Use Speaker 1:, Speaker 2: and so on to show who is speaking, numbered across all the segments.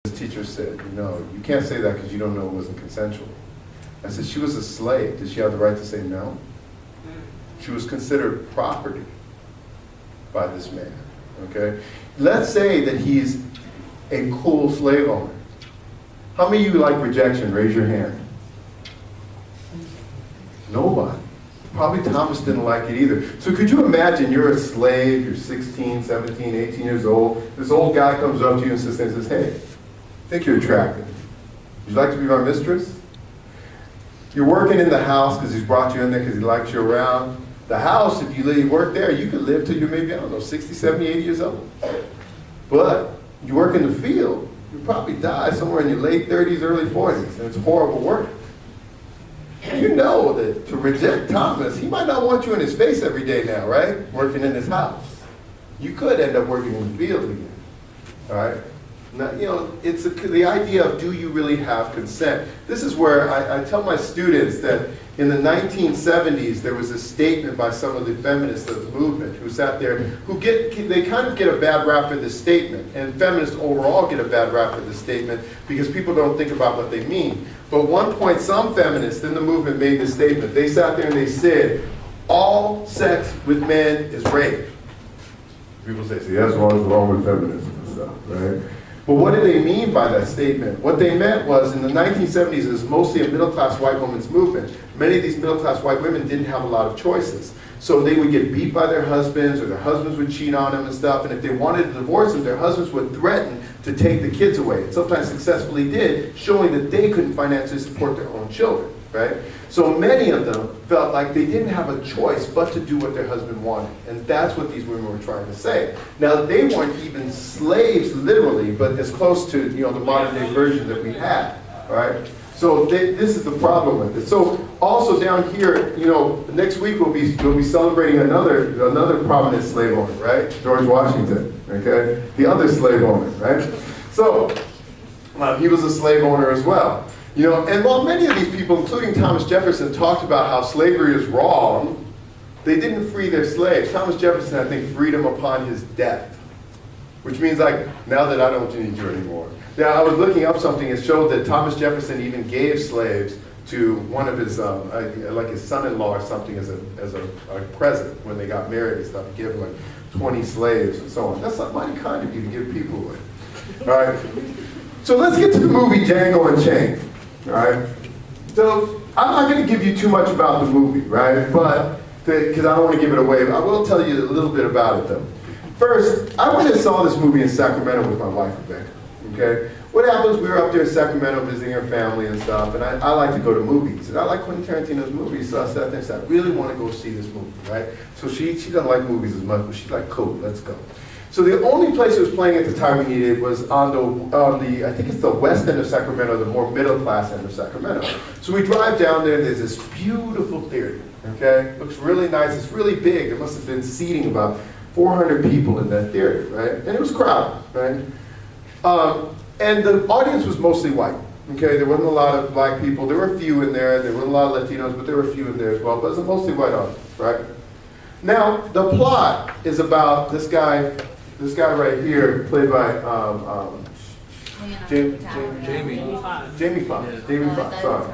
Speaker 1: The teacher said, no, you can't say that because you don't know it wasn't consensual. I said, she was a slave. Did she have the right to say no? She was considered property by this man, okay? Let's say that he's a cool slave owner. How many of you like rejection? Raise your hand. Nobody. Probably Thomas didn't like it either. So could you imagine you're a slave, you're 16, 17, 18 years old. This old guy comes up to you and says, hey, I think you're attractive. Would you like to be my mistress? You're working in the house because he's brought you in there because he likes you around. The house, if you work there, you could live till you're maybe, I don't know, 60, 70, 80 years old. But you work in the field, you probably die somewhere in your late 30s, early 40s, and it's horrible work. You know that to reject Thomas, he might not want you in his face every day now, right? Working in his house. You could end up working in the field again, all right? Now, you know, it's the idea of do you really have consent? This is where I tell my students that in the 1970s, there was a statement by some of the feminists of the movement who sat there, they kind of get a bad rap for this statement, and feminists overall get a bad rap for this statement because people don't think about what they mean. But at one point, some feminists in the movement made this statement. They sat there and they said, all sex with men is rape. People say, see, that's what's wrong with feminism and stuff, right? But what did they mean by that statement? What they meant was in the 1970s, it was mostly a middle-class white women's movement. Many of these middle-class white women didn't have a lot of choices. So they would get beat by their husbands, or their husbands would cheat on them and stuff, and if they wanted to divorce them, their husbands would threaten to take the kids away, and sometimes successfully did, showing that they couldn't financially support their own children, right? So many of them felt like they didn't have a choice but to do what their husband wanted, and that's what these women were trying to say. Now, they weren't even slaves, literally, but as close to, you know, the modern day version that we had, right? So this is the problem with it. So also down here, you know, next week we'll be celebrating another prominent slave owner, right? George Washington, okay? The other slave owner, right? So he was a slave owner as well. You know, and while many of these people, including Thomas Jefferson, talked about how slavery is wrong, they didn't free their slaves. Thomas Jefferson, I think, freed them upon his death, which means, like, now that I don't need you anymore. Now, I was looking up something that showed that Thomas Jefferson even gave slaves to one of his, like his son-in-law or something as a present when they got married and stuff. He gave him like 20 slaves and so on. That's not mighty kind of you to give people away. All right? So let's get to the movie Django Unchained. All right? So I'm not going to give you too much about the movie, right? But, because I don't want to give it away. I will tell you a little bit about it, though. First, I went and saw this movie in Sacramento with my wife, Rebecca. Okay? What happens, we were up there in Sacramento visiting her family and stuff, and I like to go to movies. And I like Quentin Tarantino's movies, so I sat there and said, I really want to go see this movie, right? So she doesn't like movies as much, but she's like, cool, let's go. So the only place it was playing at the time we needed was on the I think it's the west end of Sacramento, the more middle class end of Sacramento. So we drive down there, there's this beautiful theater, okay? Looks really nice, it's really big. There must have been seating about 400 people in that theater, right? And it was crowded, right? And the audience was mostly white, okay? There wasn't a lot of black people. There were a few in there. There were a lot of Latinos, but there were a few in there as well. But it was a mostly white audience, right? Now, the plot is about this guy right here, played by Jamie Foxx, sorry.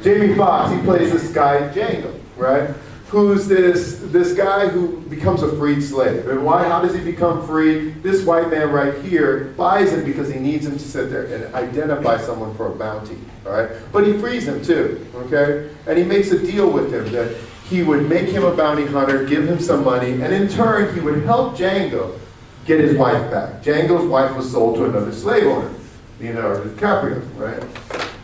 Speaker 1: Jamie Foxx, he plays this guy, Django, right? Who's this guy who becomes a freed slave. And how does he become free? This white man right here buys him because he needs him to sit there and identify someone for a bounty, all right? But he frees him too, okay? And he makes a deal with him that he would make him a bounty hunter, give him some money, and in turn, he would help Django get his wife back. Django's wife was sold to another slave owner, Leonardo DiCaprio, right?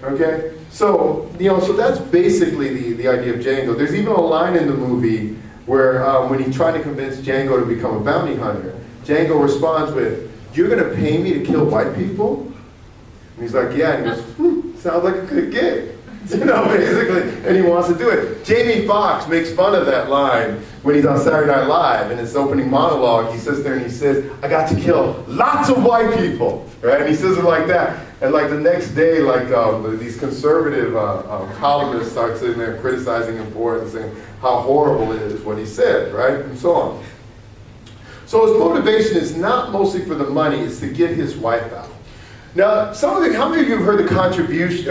Speaker 1: Okay? So, so that's basically the idea of Django. There's even a line in the movie where when he tried to convince Django to become a bounty hunter, Django responds with, "You're going to pay me to kill white people?" And he's like, "Yeah." And he goes, "Sounds like a good gig." Basically, and he wants to do it. Jamie Foxx makes fun of that line when he's on Saturday Night Live in his opening monologue. He sits there and he says, "I got to kill lots of white people," right? And he says it like that. And like the next day, like these conservative columnists start sitting there criticizing him for it and saying how horrible it is what he said, right? And so on. So his motivation is not mostly for the money, it's to get his wife out. Now, how many of you have heard the controversy,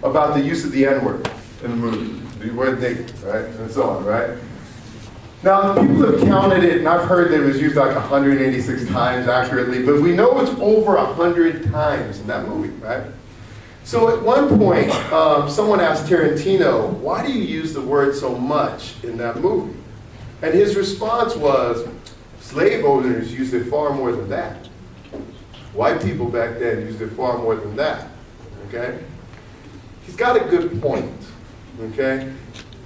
Speaker 1: about the use of the N-word in the movie? The word nigger, right? And so on, right? Now, people have counted it, and I've heard that it was used like 186 times accurately, but we know it's over 100 times in that movie, right? So at one point, someone asked Tarantino, why do you use the word so much in that movie? And his response was, slave owners used it far more than that. White people back then used it far more than that, okay? He's got a good point, okay?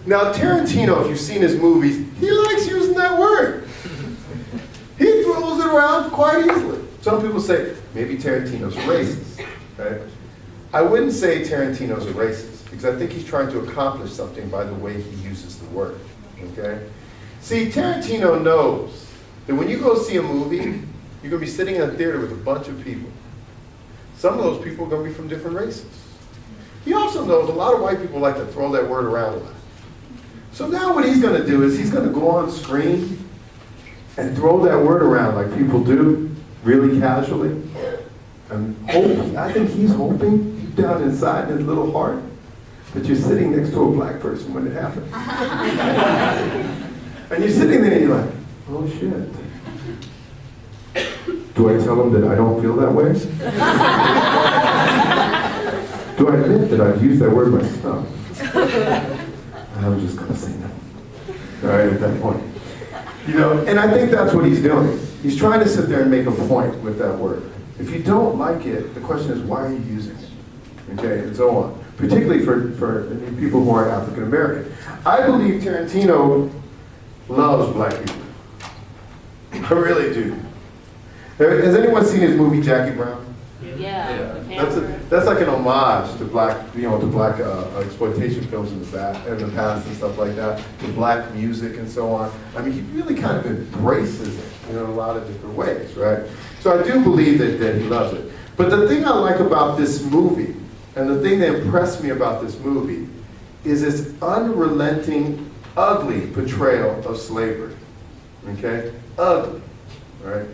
Speaker 1: Now, Tarantino, if you've seen his movies, he likes using that word. He throws it around quite easily. Some people say, maybe Tarantino's a racist, right? I wouldn't say Tarantino's a racist, because I think he's trying to accomplish something by the way he uses the word, okay? See, Tarantino knows that when you go see a movie, you're going to be sitting in a theater with a bunch of people. Some of those people are going to be from different races. He also knows a lot of white people like to throw that word around a lot. So now what he's going to do is he's going to go on screen and throw that word around like people do, really casually. And hoping, I think he's hoping deep down inside in his little heart that you're sitting next to a black person when it happens. And you're sitting there and you're like, oh shit. Do I tell him that I don't feel that way? Do I admit that I've used that word myself? I'm just going to say no. All right, at that point. And I think that's what he's doing. He's trying to sit there and make a point with that word. If you don't like it, the question is, why are you using it? Okay, and so on. Particularly for people who are African American. I believe Tarantino loves black people. I really do. Has anyone seen his movie Jackie Brown?
Speaker 2: Yeah.
Speaker 1: That's like an homage to black, exploitation films in the past and stuff like that, to black music and so on. I mean, he really kind of embraces it in a lot of different ways, right? So I do believe that he loves it. But the thing I like about this movie, and the thing that impressed me about this movie, is its unrelenting, ugly portrayal of slavery. Okay? Ugly. Right?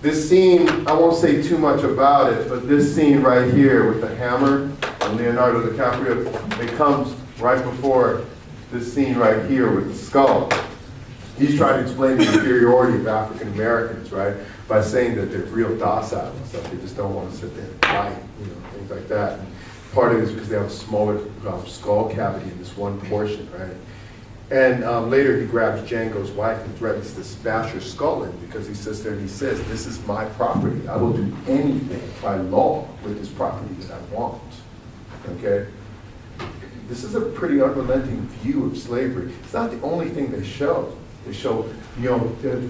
Speaker 1: This scene, I won't say too much about it, but this scene right here with the hammer and Leonardo DiCaprio, it comes right before this scene right here with the skull. He's trying to explain the inferiority of African Americans, right, by saying that they're real docile and stuff. They just don't want to sit there and fight, things like that. And part of it is because they have a smaller skull cavity in this one portion, right? And later he grabs Django's wife and threatens to smash her skull in because he sits there and he says, this is my property. I will do anything by law with this property that I want. Okay? This is a pretty unrelenting view of slavery. It's not the only thing they show. They show,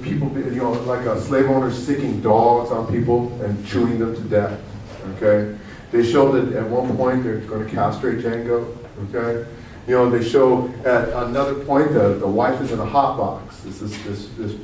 Speaker 1: people, like slave owners sicking dogs on people and chewing them to death. Okay? They show that at one point they're going to castrate Django. Okay? They show at another point the wife is in a hot box. This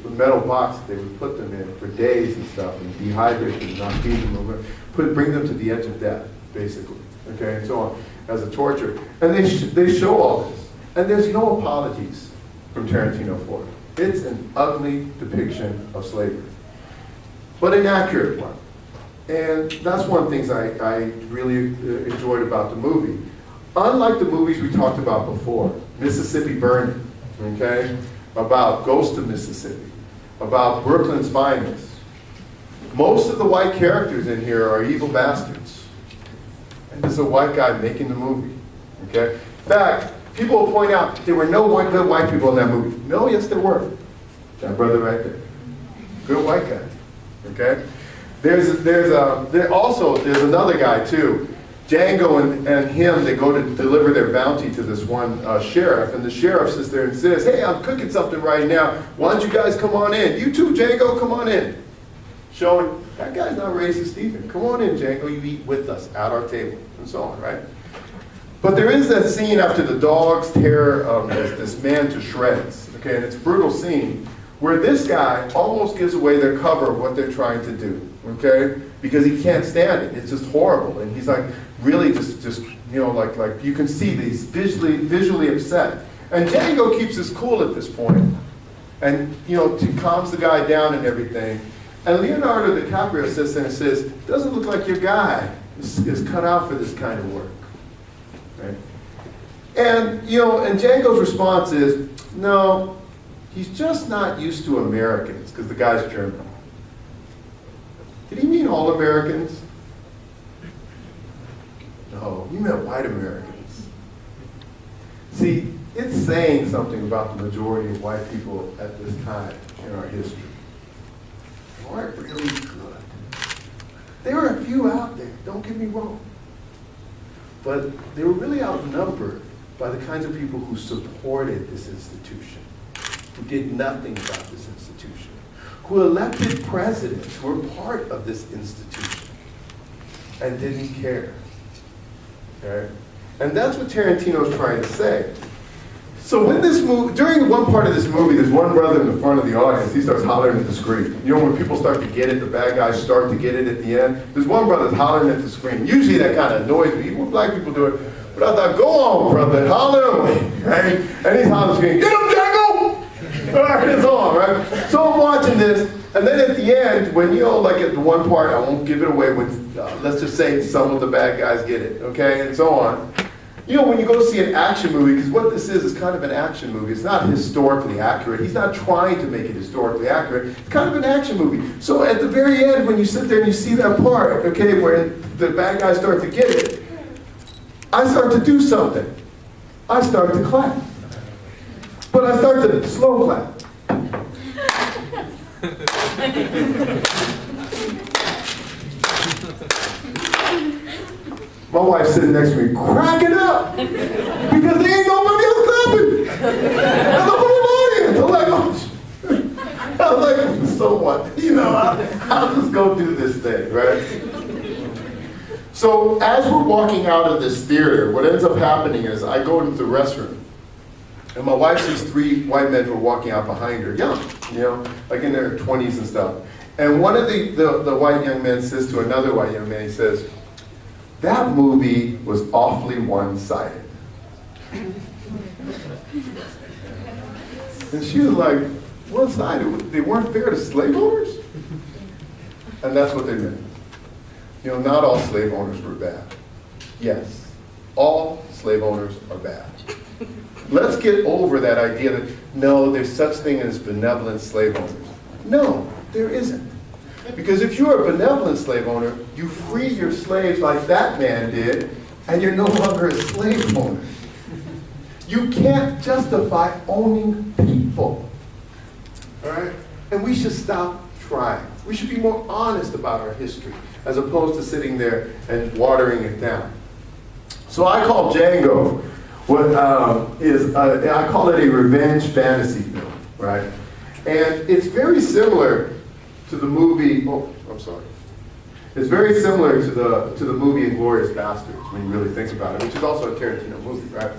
Speaker 1: metal box that they would put them in for days and stuff, and dehydrate them, not feed them, bring them to the edge of death, basically. Okay, and so on, as a torture. And they show all this, and there's no apologies from Tarantino for it. It's an ugly depiction of slavery, but an accurate one. And that's one of the things I really enjoyed about the movie. Unlike the movies we talked about before, Mississippi Burning, okay, about Ghost of Mississippi, about Brooklyn's Finest, most of the white characters in here are evil bastards. And there's a white guy making the movie, okay? In fact, people will point out there were no good white people in that movie. No, yes, there were. That brother right there. Good white guy, okay? There's another guy, too. Django and him, they go to deliver their bounty to this one sheriff, and the sheriff sits there and says, hey, I'm cooking something right now. Why don't you guys come on in? You too, Django, come on in. Showing, that guy's not racist either. Come on in, Django, you eat with us at our table, and so on, right? But there is that scene after the dogs tear this man to shreds, okay, and it's a brutal scene, where this guy almost gives away their cover of what they're trying to do, okay? Because he can't stand it. It's just horrible. And he's like, really just like you can see that he's visually upset. And Django keeps his cool at this point, and calms the guy down and everything. And Leonardo DiCaprio sits there and says, doesn't look like your guy is cut out for this kind of work. Right? And, and Django's response is, no, he's just not used to Americans, because the guy's German. Did he mean all Americans? No, he meant white Americans. See, it's saying something about the majority of white people at this time in our history. They weren't really good. There were a few out there, don't get me wrong. But they were really outnumbered by the kinds of people who supported this institution, who did nothing about this institution, who elected presidents who were part of this institution and didn't care. Okay? And that's what Tarantino's trying to say. So when this movie, during one part of this movie, there's one brother in the front of the audience, he starts hollering at the screen. When people start to get it, the bad guys start to get it at the end, there's one brother that's hollering at the screen. Usually that kind of annoys me, even when black people do it. But I thought, go on, brother, holler away, right? And he's hollering at the screen, get him, Django! All right, it's on, right? So I'm watching this, and then at the end, when like at the one part, I won't give it away, when, let's just say some of the bad guys get it, okay, and so on. When you go see an action movie, because what this is kind of an action movie. It's not historically accurate. He's not trying to make it historically accurate. It's kind of an action movie. So at the very end, when you sit there and you see that part, okay, where the bad guys start to get it, I start to do something. I start to clap. But I start to slow clap. My wife's sitting next to me cracking up because there ain't nobody else clapping. There's a whole audience. I'm like, I was like, so what? I'll just go do this thing, right? So as we're walking out of this theater, what ends up happening is I go into the restroom, and my wife sees 3 white men who are walking out behind her, young, like in their 20s and stuff. And one of the white young men says to another white young man, he says, that movie was awfully one-sided. And she was like, one-sided? They weren't fair to slave owners? And that's what they meant. Not all slave owners were bad. Yes, all slave owners are bad. Let's get over that idea that, no, there's such thing as benevolent slave owners. No, there isn't. Because if you're a benevolent slave owner, you free your slaves like that man did, and you're no longer a slave owner. You can't justify owning people. All right? And we should stop trying. We should be more honest about our history, as opposed to sitting there and watering it down. So I call Django I call it a revenge fantasy film, right? And it's very similar to the movie, It's very similar to the movie Inglourious Bastards, when you really think about it, which is also a Tarantino movie, right?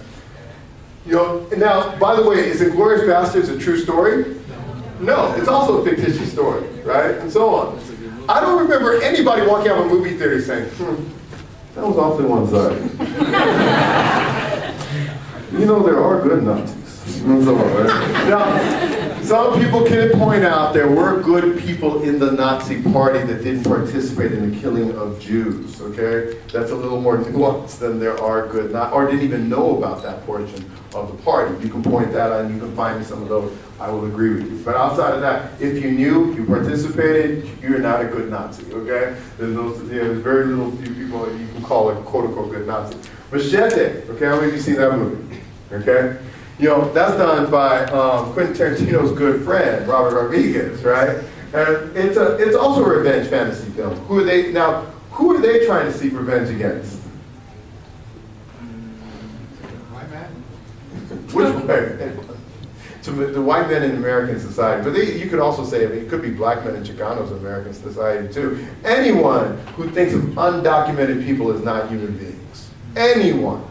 Speaker 1: Now, by the way, is Inglourious Bastards a true story? No, it's also a fictitious story, right? And so on. I don't remember anybody walking out of a movie theater saying, that was awfully one-sided. There are good Nazis. And so on, right? Now, some people can point out there were good people in the Nazi party that didn't participate in the killing of Jews, okay? That's a little more nuanced than there are good, or didn't even know about that portion of the party. You can point that out and you can find me some of those. I will agree with you. But outside of that, if you knew, you participated, you're not a good Nazi, okay? There's very little few people that you can call a quote-unquote good Nazi. Machete, okay? How many of you seen that movie? Okay? That's done by Quentin Tarantino's good friend, Robert Rodriguez, right? And it's also a revenge fantasy film. Who are they trying to seek revenge against?
Speaker 2: White man?
Speaker 1: Which way? To the white men in American society. But you could also say, it could be black men and Chicanos in American society too. Anyone who thinks of undocumented people as not human beings. Anyone.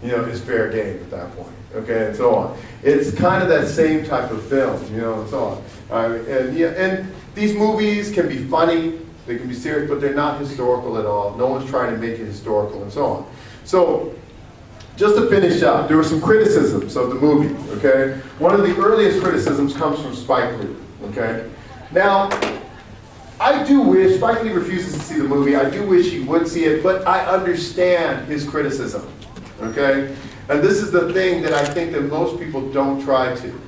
Speaker 1: Is fair game at that point, okay, and so on. It's kind of that same type of film, and so on. And these movies can be funny, they can be serious, but they're not historical at all. No one's trying to make it historical, and so on. So, just to finish up, there were some criticisms of the movie, okay? One of the earliest criticisms comes from Spike Lee, okay? Now, I do wish, Spike Lee refuses to see the movie, I do wish he would see it, but I understand his criticism, okay? And this is the thing that I think that most people don't try to.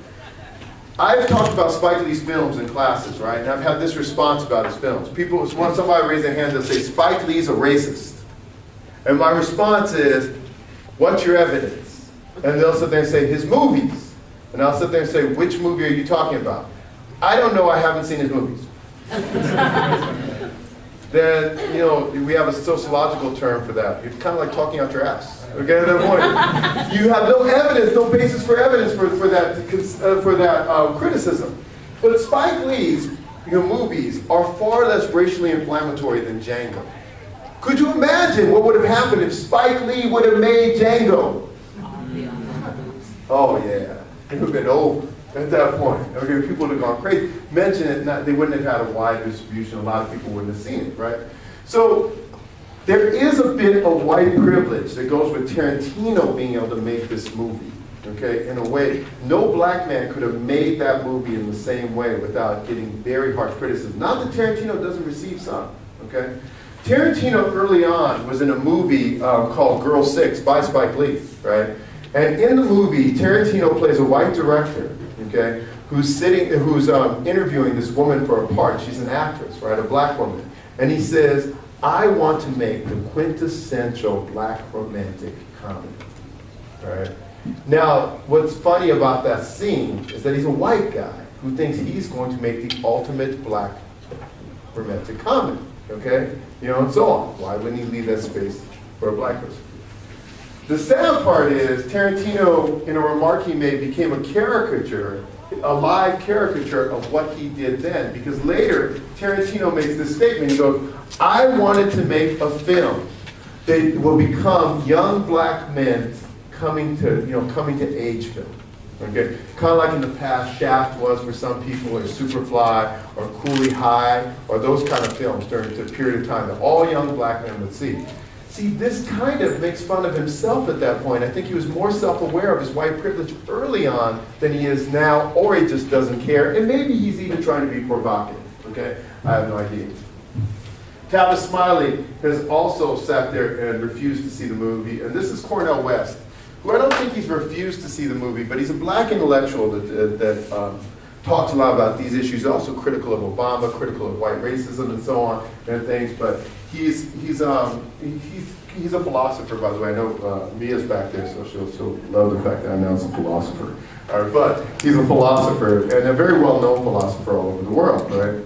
Speaker 1: I've talked about Spike Lee's films in classes, right? And I've had this response about his films. People, when somebody raise their hand, they'll say, Spike Lee's a racist. And my response is, what's your evidence? And they'll sit there and say, his movies. And I'll sit there and say, which movie are you talking about? I don't know, I haven't seen his movies. Then, you know, we have a sociological term for that. You're kind of like talking out your ass. Okay, at that point, you have no evidence, no basis for evidence for that criticism. But Spike Lee's movies are far less racially inflammatory than Django. Could you imagine what would have happened if Spike Lee would have made Django? Oh yeah, it would have been over at that point. Okay, people would have gone crazy. Mention it, they wouldn't have had a wide distribution. A lot of people wouldn't have seen it, right? So there is a bit of white privilege that goes with Tarantino being able to make this movie. Okay, in a way, no black man could have made that movie in the same way without getting very harsh criticism. Not that Tarantino doesn't receive some. Okay, Tarantino early on was in a movie called Girl 6 by Spike Lee, right? And in the movie, Tarantino plays a white director, okay, who's interviewing this woman for a part. She's an actress, right, a black woman. And he says, I want to make the quintessential black romantic comedy, right? Now, what's funny about that scene is that he's a white guy who thinks he's going to make the ultimate black romantic comedy, okay? You know, and so on. Why wouldn't he leave that space for a black person? The sad part is Tarantino, in a remark he made, became a caricature, a live caricature of what he did then. Because later, Tarantino makes this statement. He goes, I wanted to make a film that will become young black men coming to age film. Okay, kind of like in the past, Shaft was for some people, or Superfly, or Cooley High, or those kind of films during the period of time that all young black men would see. See, this kind of makes fun of himself at that point. I think he was more self-aware of his white privilege early on than he is now, or he just doesn't care, and maybe he's even trying to be provocative, okay? I have no idea. Tavis Smiley has also sat there and refused to see the movie, and this is Cornel West, who I don't think he's refused to see the movie, but he's a black intellectual that talks a lot about these issues, also critical of Obama, critical of white racism and so on and things, but he's a philosopher, by the way. I know Mia's back there, so she'll love the fact that I'm now a philosopher. All right, but he's a philosopher, and a very well-known philosopher all over the world, right?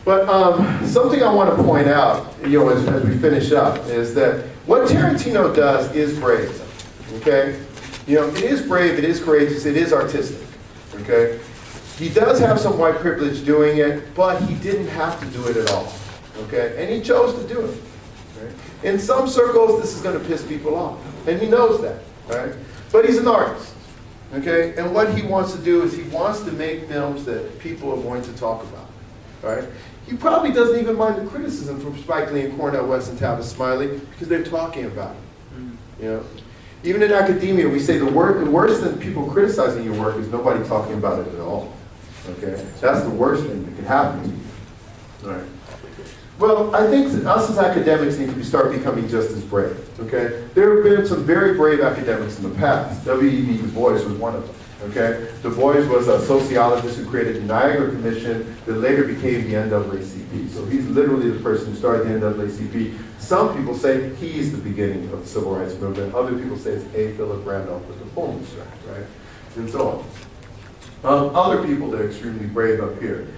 Speaker 1: But something I want to point out, as we finish up, is that what Tarantino does is brave, okay? It is brave, it is courageous, it is artistic, okay? He does have some white privilege doing it, but he didn't have to do it at all, okay? And he chose to do it, right? In some circles, this is going to piss people off, and he knows that, right? But he's an artist, okay? And what he wants to do is he wants to make films that people are going to talk about, right? He probably doesn't even mind the criticism from Spike Lee and Cornel West and Tavis Smiley because they're talking about it, Even in academia, we say the worst than people criticizing your work is nobody talking about it at all. Okay, that's the worst thing that could happen to you. All right. Well, I think that us as academics need to start becoming just as brave. Okay, there have been some very brave academics in the past. W.E.B. Du Bois was one of them. Okay, Du Bois was a sociologist who created the Niagara Commission that later became the NAACP. So he's literally the person who started the NAACP. Some people say he's the beginning of the civil rights movement. Other people say it's A. Philip Randolph with the Pullman strike, right? And so on. Other people that are extremely brave up here.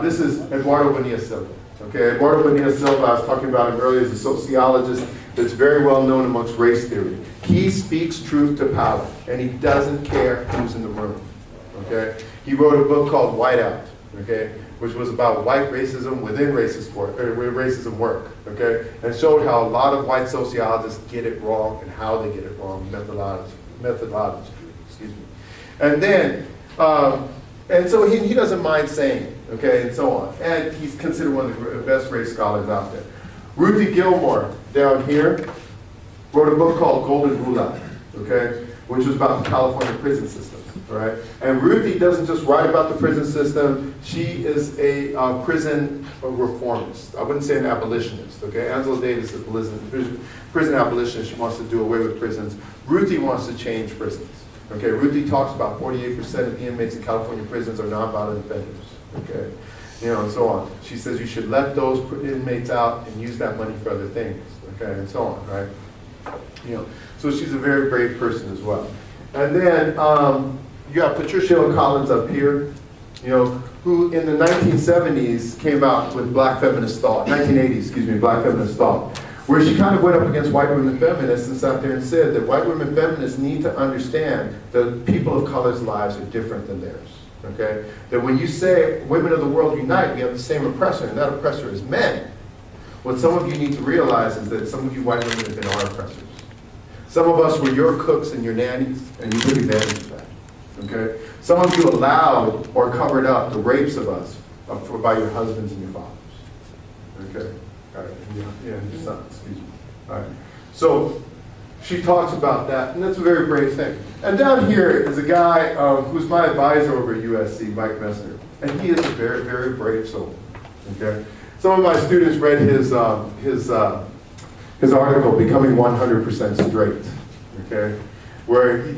Speaker 1: This is Eduardo Bonilla Silva. Okay, Eduardo Bonilla Silva, I was talking about him earlier, is a sociologist that's very well known amongst race theory. He speaks truth to power, and he doesn't care who's in the room. Okay, he wrote a book called Whiteout. Okay, which was about white racism within racism work. Okay, and showed how a lot of white sociologists get it wrong and how they get it wrong, methodology. Excuse me, and then. And so he doesn't mind saying it, okay, and so on. And he's considered one of the best race scholars out there. Ruthie Gilmore, down here, wrote a book called Golden Rule, okay? which was about the California prison system, right? And Ruthie doesn't just write about the prison system, she is a prison reformist. I wouldn't say an abolitionist, okay? Angela Davis is a prison abolitionist. She wants to do away with prisons. Ruthie wants to change prisons, okay? Ruthie talks about 48% of the inmates in California prisons are nonviolent offenders, okay? You know, and so on. She says you should let those inmates out and use that money for other things, okay, and so on, right? You know, so she's a very brave person as well. And then you have Patricia Hill Collins up here, you know, who in the 1970s came out with Black Feminist Thought, 1980s, excuse me, Black Feminist Thought, where she kind of went up against white women feminists and sat there and said that white women feminists need to understand that people of color's lives are different than theirs. Okay? That when you say women of the world unite, we have the same oppressor, and that oppressor is men. What some of you need to realize is that some of you white women have been our oppressors. Some of us were your cooks and your nannies, and you took advantage of that. Okay? Some of you allowed or covered up the rapes of us by your husbands and your fathers. Okay? All right. Yeah, your sons, excuse me. All right. So she talks about that, and that's a very brave thing. And down here is a guy who's my advisor over at USC, Mike Messner, and he is a very, very brave soul. Okay, some of my students read his article, "Becoming 100% Straight." Okay, where he